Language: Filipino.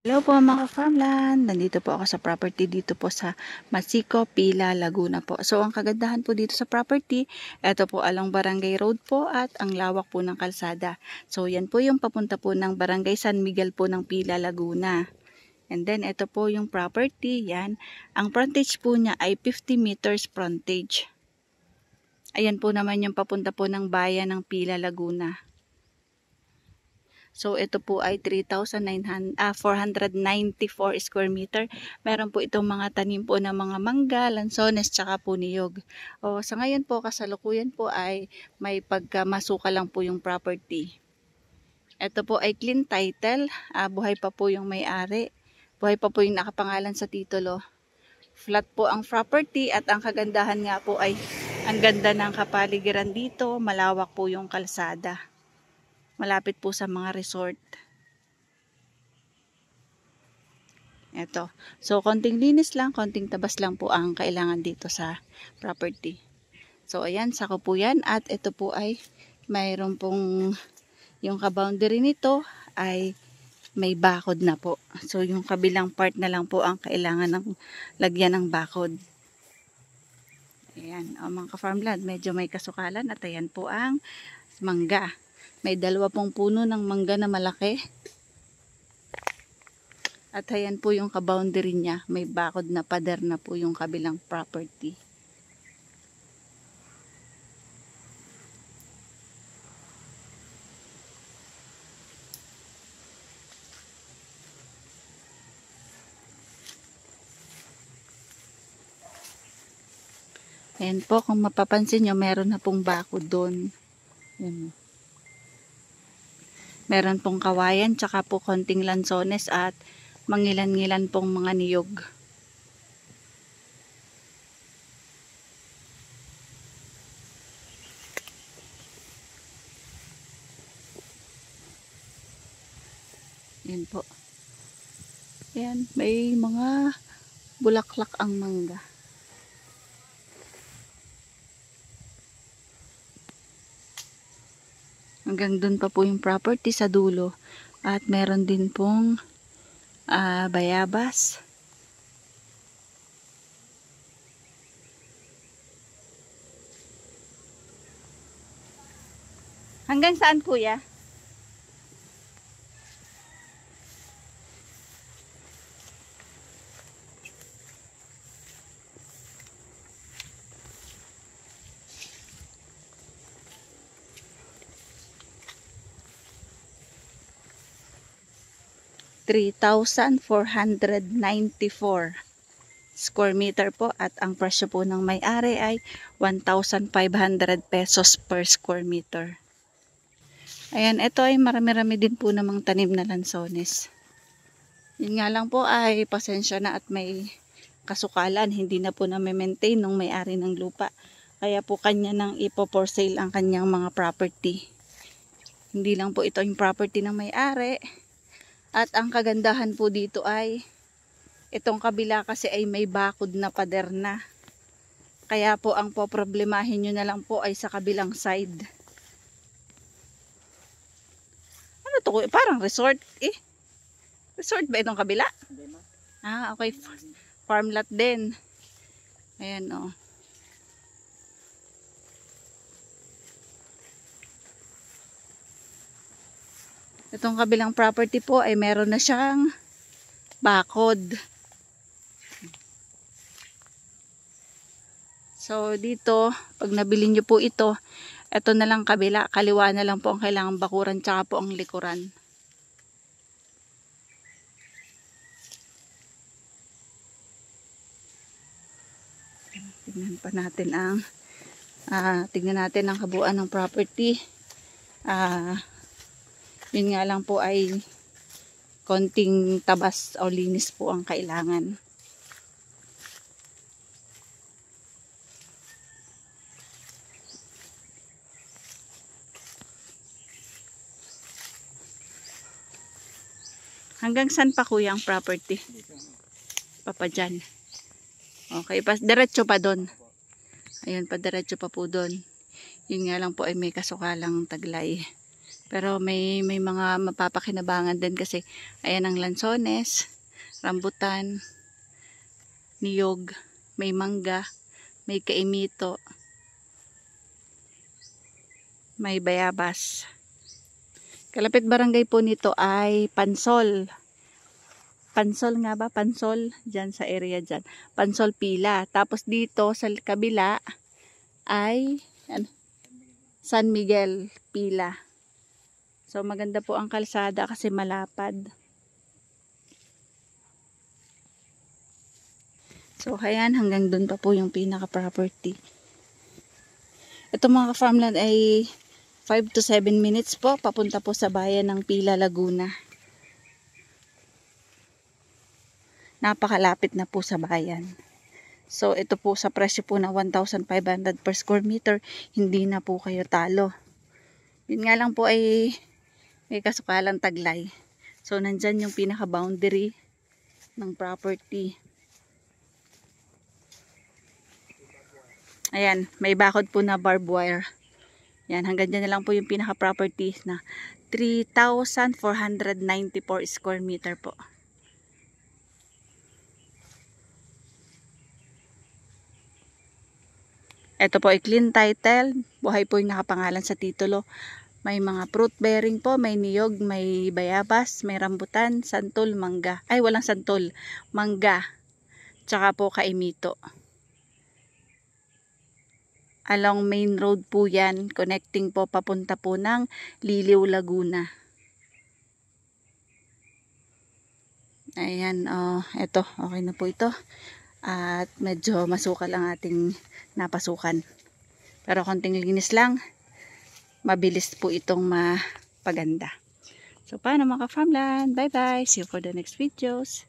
Hello po mga farmland, nandito po ako sa property dito po sa Masico, Pila, Laguna po. So ang kagandahan po dito sa property, ito po along Barangay Road po at ang lawak po ng kalsada. So yan po yung papunta po ng Barangay San Miguel po ng Pila, Laguna. And then ito po yung property, yan. Ang frontage po niya ay 50 meters frontage. Ayan po naman yung papunta po ng bayan ng Pila, Laguna. So, ito po ay 494 square meter. Meron po itong mga tanim po ng mga mangga, lansones, tsaka po niyog. O, sa ngayon po, kasalukuyan po ay may pagkamasuka lang po yung property. Ito po ay clean title. Buhay pa po yung may-ari. Buhay pa po yung nakapangalan sa titulo. Flat po ang property at ang kagandahan nga po ay ang ganda ng kapaligiran dito. Malawak po yung kalsada. Malapit po sa mga resort. Ito. So, konting linis lang, konting tabas lang po ang kailangan dito sa property. So, ayan, sako po yan. At ito po ay mayroon pong yung ka-boundary nito ay may bakod na po. So, yung kabilang part na lang po ang kailangan ng lagyan ng bakod. Ayan. O, mga ka-farmland, medyo may kasukalan. At ayan po ang mangga. May 2 puno ng mangga na malaki. At ayan po yung ka-boundary niya. May bakod na pader na po yung kabilang property. Ayan po, kung mapapansin nyo, meron na pong bakod doon. Ayan. Meron pong kawayan, tsaka po konting lansones at mangilan-ngilan pong mga niyog. Ayan po. Ayan, may mga bulaklak ang mangga. Hanggang doon pa po yung property sa dulo. At meron din pong bayabas. Hanggang saan, kuya? $3,494 square meter po at ang presyo po ng may-ari ay 1,500 pesos per square meter. Ayan, ito ay marami-rami din po namang tanim na lansones. Yun nga lang po ay pasensya na at may kasukalan. Hindi na po na-maintain ng may-ari ng lupa. Kaya po kanya nang ipo-for sale ang kanyang mga property. Hindi lang po ito yung property ng may-ari. At ang kagandahan po dito ay itong kabila kasi ay may bakod na pader na. Kaya po ang poproblemahin nyo na lang po ay sa kabilang side. Ano to? Parang resort eh. Resort ba itong kabila? Okay. Farm lot din. Ayan o. Itong kabilang property po ay meron na siyang bakod. So dito, pag nabili nyo po ito na lang kabila, kaliwa na lang po ang kailangang bakuran tsaka po ang likuran. Tignan pa natin ang kabuuan ng property. Yun nga lang po ay konting tabas o linis po ang kailangan. Hanggang saan pa kuya ang property? Papa dyan. Okay, diretso pa doon. Ayun, pa diretso pa po doon. Yun nga lang po ay may kasukalang taglay. Pero may mga mapapakinabangan din kasi ayan ang lansones, rambutan, niyog, may mangga, may kaimito, may bayabas. Kalapit barangay po nito ay Pansol. Pansol nga ba? Pansol, dyan sa area dyan. Pansol Pila. Tapos dito sa kabila ay San Miguel Pila. So maganda po ang kalsada kasi malapad. So ayan, hanggang doon pa po yung pinaka-property. Ito mga farmland ay 5 to 7 minutes po papunta po sa bayan ng Pila, Laguna. Napakalapit na po sa bayan. So ito po sa presyo po na 1,500 per square meter, hindi na po kayo talo. Yun nga lang po ay may kasukalang taglay. So nandyan yung pinaka-boundary ng property. Ayan, may bakod po na barbed wire. Yan, hanggang dyan na lang po yung pinaka-property na 3,494 square meter po. Ito po ay clean title. Buhay po yung nakapangalan sa titulo. May mga fruit bearing po, may niyog, may bayabas, may rambutan, santol, mangga. Ay, walang santol. Mangga. Tsaka po kaimito. Along main road po yan. Connecting po papunta po ng Liliw, Laguna. Ayan, eto, okay na po ito. At medyo masukal ang ating napasukan. Pero konting linis lang. Mabilis po itong mapaganda. So paano mga farmland? Bye bye. See you for the next videos.